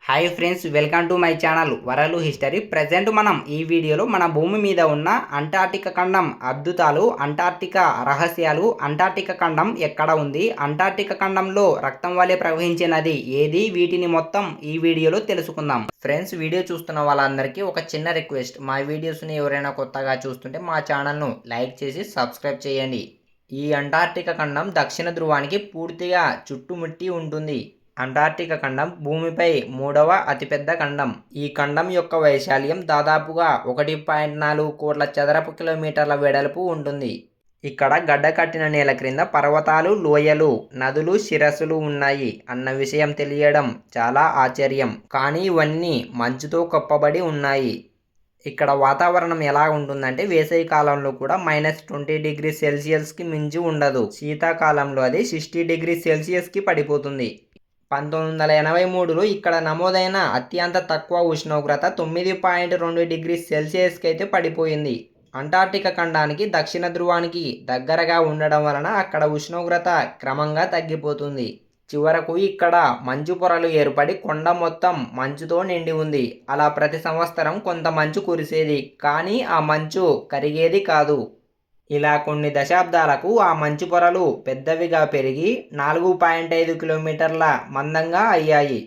Hi friends, welcome to my channel world history. Present మనం ఈ వీడియోలో మన భూమి మీద ఉన్న అంటార్క్టికా ఖండం అద్భుతాలు, అంటార్క్టికా రహస్యాలు, అంటార్క్టికా ఖండం ఎక్కడ ఉంది, అంటార్క్టికా ఖండంలో రక్తం వలె ప్రవహించే నది ఏది, వీటిని మొత్తం ఈ వీడియోలో తెలుసుకుందాం. ఫ్రెండ్స్, వీడియో చూస్తున్న వాళ్ళందరికీ ఒక చిన్న రిక్వెస్ట్, మా వీడియోస్ని ఎవరైనా కొత్తగా చూస్తుంటే మా ఛానల్ను లైక్ చేసి సబ్స్క్రైబ్ చేయండి. ఈ అంటార్క్టికా ఖండం దక్షిణ ధ్రువానికి పూర్తిగా చుట్టుముట్టి ఉంటుంది. అంటార్క్టికా ఖండం భూమిపై మూడవ అతిపెద్ద ఖండం. ఈ ఖండం యొక్క వైశాల్యం దాదాపుగా 1.4 కోట్ల చదరపు కిలోమీటర్ల వెడల్పు ఉంటుంది. ఇక్కడ గడ్డకట్టిన నేల క్రింద పర్వతాలు, లోయలు, నదులు, శిరస్సులు ఉన్నాయి అన్న విషయం తెలియడం చాలా ఆశ్చర్యం. కానీ ఇవన్నీ మంచుతో కప్పబడి ఉన్నాయి. ఇక్కడ వాతావరణం ఎలా ఉంటుందంటే వేసవి కాలంలో కూడా -20°C మించి ఉండదు. శీతాకాలంలో అది 60°C పడిపోతుంది. 1983లో ఇక్కడ నమోదైన అత్యంత తక్కువ ఉష్ణోగ్రత 9.2°C అయితే పడిపోయింది. అంటార్క్టికా ఖండానికి దక్షిణ ధ్రువానికి దగ్గరగా ఉండడం వలన అక్కడ ఉష్ణోగ్రత క్రమంగా తగ్గిపోతుంది. చివరకు ఇక్కడ మంచు పొరలు ఏర్పడి కొండ మొత్తం మంచుతో నిండి ఉంది. అలా ప్రతి సంవత్సరం కొంత మంచు కురిసేది, కానీ ఆ మంచు కరిగేది కాదు. ఇలా కొన్ని దశాబ్దాలకు ఆ మంచు పొరలు పెద్దవిగా పెరిగి 4.5 కిలోమీటర్ల మందంగా అయ్యాయి.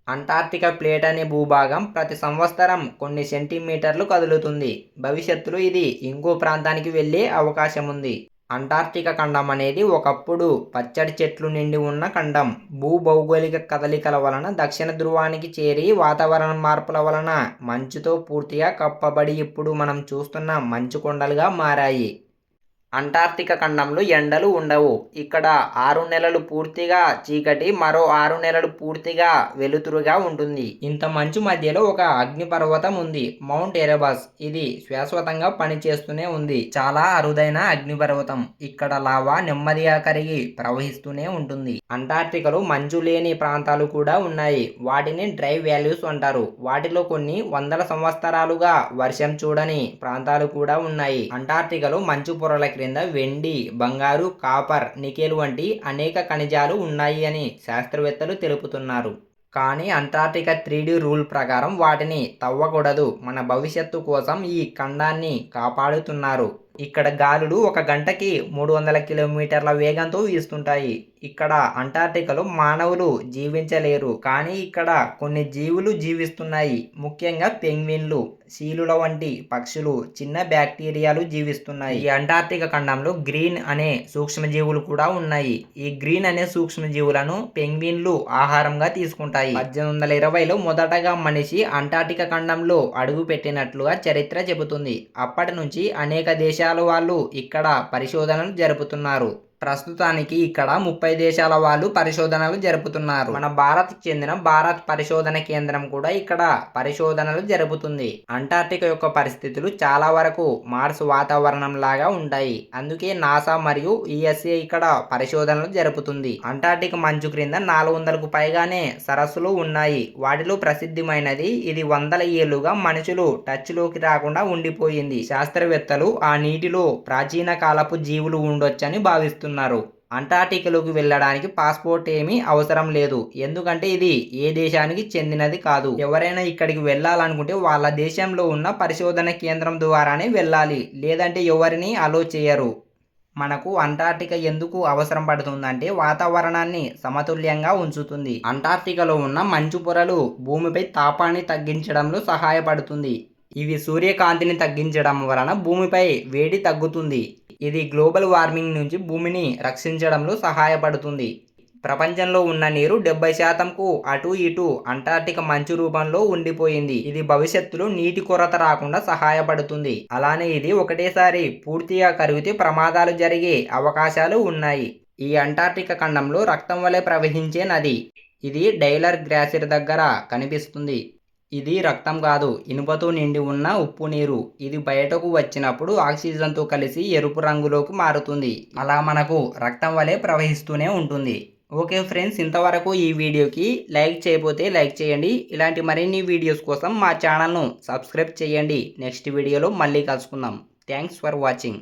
అంటార్క్టికా ప్లేట్ అనే భూభాగం ప్రతి సంవత్సరం కొన్ని సెంటీమీటర్లు కదులుతుంది. భవిష్యత్తులో ఇది ఇంకో ప్రాంతానికి వెళ్ళే అవకాశం ఉంది. అంటార్క్టికా ఖండం అనేది ఒకప్పుడు పచ్చడి చెట్లు నిండి ఉన్న ఖండం. భూభౌగోళిక కదలికల వలన దక్షిణ ధ్రువానికి చేరి వాతావరణ మార్పుల వలన మంచుతో పూర్తిగా కప్పబడి ఇప్పుడు మనం చూస్తున్న మంచు కొండలుగా మారాయి. అంటార్క్టికా ఖండంలో ఎండలు ఉండవు. ఇక్కడ 6 నెలలు పూర్తిగా చీకటి, మరో 6 నెలలు పూర్తిగా వెలుతురుగా ఉంటుంది. ఇంత మంచు మధ్యలో ఒక అగ్నిపర్వతం ఉంది, మౌంట్ ఎరెబస్. ఇది శాశ్వతంగా పనిచేస్తూనే ఉంది. చాలా అరుదైన అగ్నిపర్వతం. ఇక్కడ లావా నెమ్మదిగా కరిగి ప్రవహిస్తూనే ఉంటుంది. అంటార్క్టికాలో మంచు లేని ప్రాంతాలు కూడా ఉన్నాయి. వాటిని డ్రై వ్యాలీస్ అంటారు. వాటిలో కొన్ని వందల సంవత్సరాలుగా వర్షం చూడని ప్రాంతాలు కూడా ఉన్నాయి. అంటార్క్టికాలో మంచు పొరల క్రింద వెండి, బంగారు, కాపర్, నికెల్ వంటి అనేక ఖనిజాలు ఉన్నాయి అని శాస్త్రవేత్తలు తెలుపుతున్నారు. కానీ అంటార్క్టికా 3D రూల్ ప్రకారం వాటిని తవ్వకూడదు. మన భవిష్యత్తు కోసం ఈ ఖండాన్ని కాపాడుతున్నారు. ఇక్కడ గాలులు ఒక గంటకి 300 కిలోమీటర్ల వేగంతో వీస్తుంటాయి. ఇక్కడ అంటార్క్టికాలో మానవులు జీవించలేరు, కానీ ఇక్కడ కొన్ని జీవులు జీవిస్తున్నాయి. ముఖ్యంగా పెంగ్విన్లు, సీలుల వంటి పక్షులు, చిన్న బ్యాక్టీరియాలు జీవిస్తున్నాయి. ఈ అంటార్క్టికా ఖండంలో గ్రీన్ అనే సూక్ష్మజీవులు కూడా ఉన్నాయి. ఈ గ్రీన్ అనే సూక్ష్మజీవులను పెంగ్విన్లు ఆహారంగా తీసుకుంటాయి. 1820లో మొదటగా మనిషి అంటార్క్టికా ఖండంలో అడుగు పెట్టినట్లుగా చరిత్ర చెబుతుంది. అప్పటి నుంచి అనేక దేశాల వాళ్ళు ఇక్కడ పరిశోధనలు జరుపుతున్నారు. ప్రస్తుతానికి ఇక్కడ 30 దేశాల వాళ్ళు పరిశోధనలు జరుపుతున్నారు. మన భారత్కు చెందిన భారత్ పరిశోధన కేంద్రం కూడా ఇక్కడ పరిశోధనలు జరుపుతుంది. అంటార్క్టికా యొక్క పరిస్థితులు చాలా వరకు మార్స్ వాతావరణం లాగా ఉంటాయి. అందుకే నాసా మరియు యుఎస్ఏ ఇక్కడ పరిశోధనలు జరుపుతుంది. అంటార్క్టికా మంచు క్రింద 400కు పైగానే సరస్సులు ఉన్నాయి. వాటిలో ప్రసిద్ధమైనది ఇది వందల ఏళ్లుగా మనుషులు టచ్ లోకి రాకుండా ఉండిపోయింది. శాస్త్రవేత్తలు ఆ నీటిలో ప్రాచీన కాలపు జీవులు ఉండొచ్చని భావిస్తున్నారు. అంటార్క్టికాలోకి వెళ్ళడానికి పాస్పోర్ట్ ఏమీ అవసరం లేదు, ఎందుకంటే ఇది ఏ దేశానికి చెందినది కాదు. ఎవరైనా ఇక్కడికి వెళ్ళాలనుకుంటే వాళ్ళ దేశంలో ఉన్న పరిశోధన కేంద్రం ద్వారానే వెళ్ళాలి, లేదంటే ఎవరిని అలో చేయరు. మనకు అంటార్క్టికా ఎందుకు అవసరం పడుతుందంటే వాతావరణాన్ని సమతుల్యంగా ఉంచుతుంది. అంటార్క్టికాలో ఉన్న మంచు పొరలు భూమిపై తాపాన్ని తగ్గించడంలో సహాయపడుతుంది. ఇవి సూర్యకాంతిని తగ్గించడం వలన భూమిపై వేడి తగ్గుతుంది. ఇది గ్లోబల్ వార్మింగ్ నుంచి భూమిని రక్షించడంలో సహాయపడుతుంది. ప్రపంచంలో ఉన్న నీరు 70%కు అటు ఇటు అంటార్క్టికా మంచు రూపంలో ఉండిపోయింది. ఇది భవిష్యత్తులో నీటి కొరత రాకుండా సహాయపడుతుంది. అలానే ఇది ఒకటేసారి పూర్తిగా కరిగితే ప్రమాదాలు జరిగే అవకాశాలు ఉన్నాయి. ఈ అంటార్క్టికా ఖండంలో రక్తం వలె ప్రవహించే నది. ఇది డైలర్ గ్లాసియర్ దగ్గర కనిపిస్తుంది. ఇది రక్తం కాదు, ఇనుపతో నిండి ఉన్న ఉప్పు నీరు. ఇది బయటకు వచ్చినప్పుడు ఆక్సిజన్తో కలిసి ఎరుపు రంగులోకి మారుతుంది. అలా మనకు రక్తం వలె ప్రవహిస్తూనే ఉంటుంది. ఓకే ఫ్రెండ్స్, ఇంతవరకు ఈ వీడియోకి లైక్ చేయకపోతే లైక్ చేయండి. ఇలాంటి మరిన్ని వీడియోస్ కోసం మా ఛానల్ను సబ్స్క్రైబ్ చేయండి. నెక్స్ట్ వీడియోలో మళ్ళీ కలుసుకుందాం. Thanks for watching.